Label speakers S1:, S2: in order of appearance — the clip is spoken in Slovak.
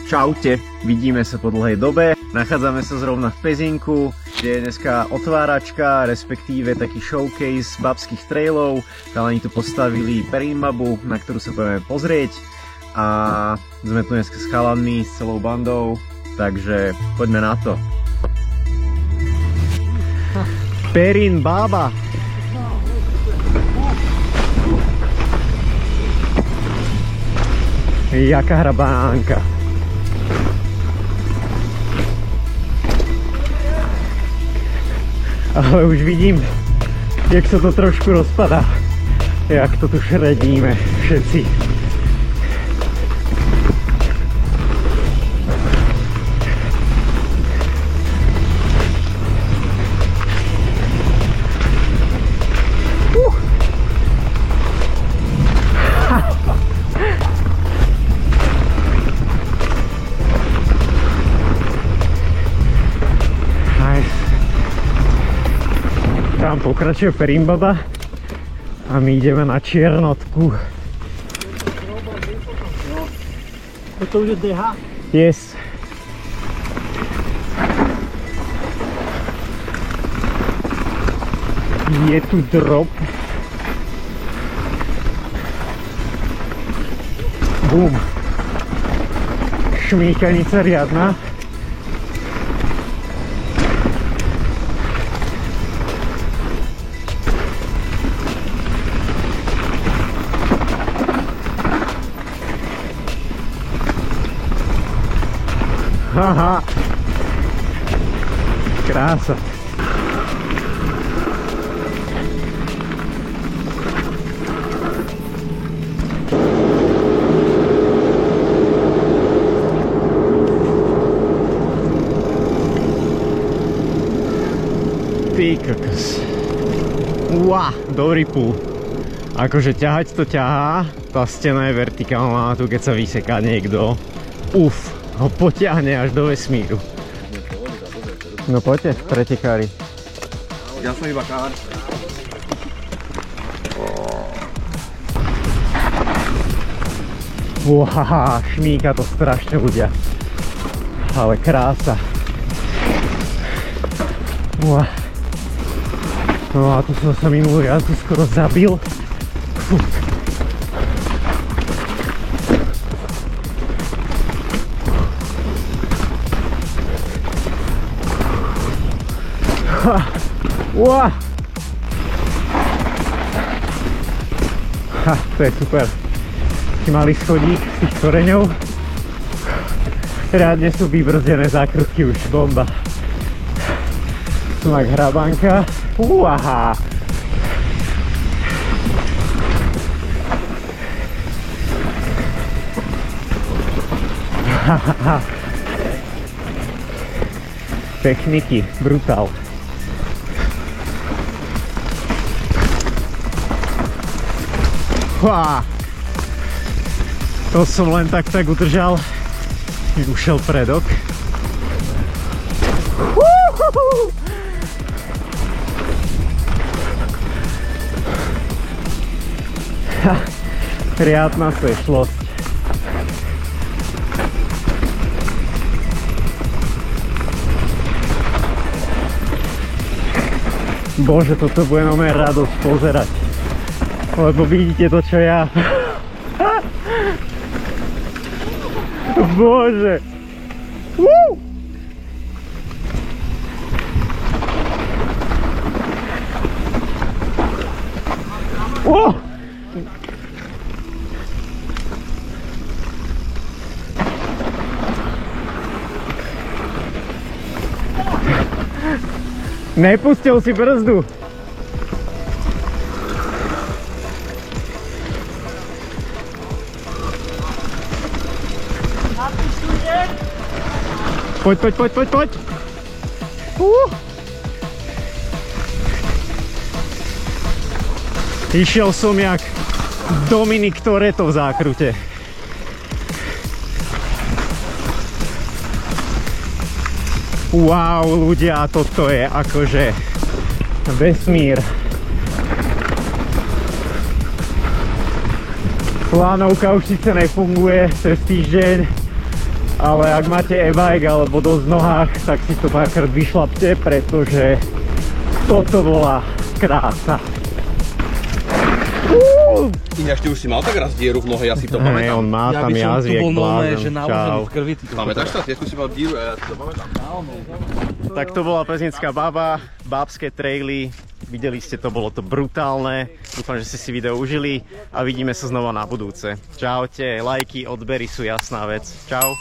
S1: Čaute, vidíme sa po dlhej dobe. Nachádzame sa zrovna v Pezinku, kde je dneska otváračka, respektíve taký showcase babských trailov. Chalani tu postavili Perinbabu, na ktorú sa budeme pozrieť. A sme tu dneska s chalanmi, s celou bandou, takže poďme na to. Perinbaba! Jaká hrabánka. Ale už vidím, jak sa to trošku rozpadá. Jak to tu šredíme všetci. Tam pokračuje Perinbaba a my ideme na Čiernotku.
S2: To už je DH?
S1: Yes. Je tu drop. Bum. Šmíkanica riadna. Haha, krása. Ty kokos. Uá, dobrý púl. Akože ťahať to ťahá, tá stena je vertikálna, tu keď sa vyseká niekto. Uf. Ho potiahne až do vesmíru. No poďte, pretekári.
S2: Ja som iba kár.
S1: Uhaha, šmíka to strašne ľudia. Ale krása. Uah. No a tu som sa minulú jazdu skoro zabil. Fuh. Uá. Ha, to je super. Taký malý schodík z tých koreňov. Riadne sú vybrzdené zákrutky, už bomba. Tunak hrabanka. Uaha. Techniky, brutál. Uá. To som len tak udržal. Mi ušiel predok. Riadna svešlosť. Bože, toto bude na mňa radosť pozerať. Lebo vidíte to, čo ja. Bože. Oh! Nepustil si brzdu. Poď. Išiel som jak Dominik Toretto v zákrute. Wow, ľudia, toto je akože vesmír. Plánovka už síce nefunguje cez týždeň, Ale ak máte e-bike alebo dosť v nohách, tak si to párkrát vyšlapte, pretože toto bola krása.
S3: Ináč ty už si mal tak raz dieru v nohe, ja si to
S1: Hej,
S3: pamätám.
S1: on má
S4: Ja
S1: tam
S4: by som tu
S1: jazyk,
S4: bol nové,
S1: blázen.
S4: že naložený
S1: Čau.
S4: v krvi.
S3: Pamätáš sa? Tiež si mal díru a ja si to pamätám.
S1: Tak to bola Pezinská baba, bábske traily. Videli ste to, bolo to brutálne. Dúfam, že ste si video užili a vidíme sa znova na budúce. Čaute, lajky, odbery sú jasná vec. Čau.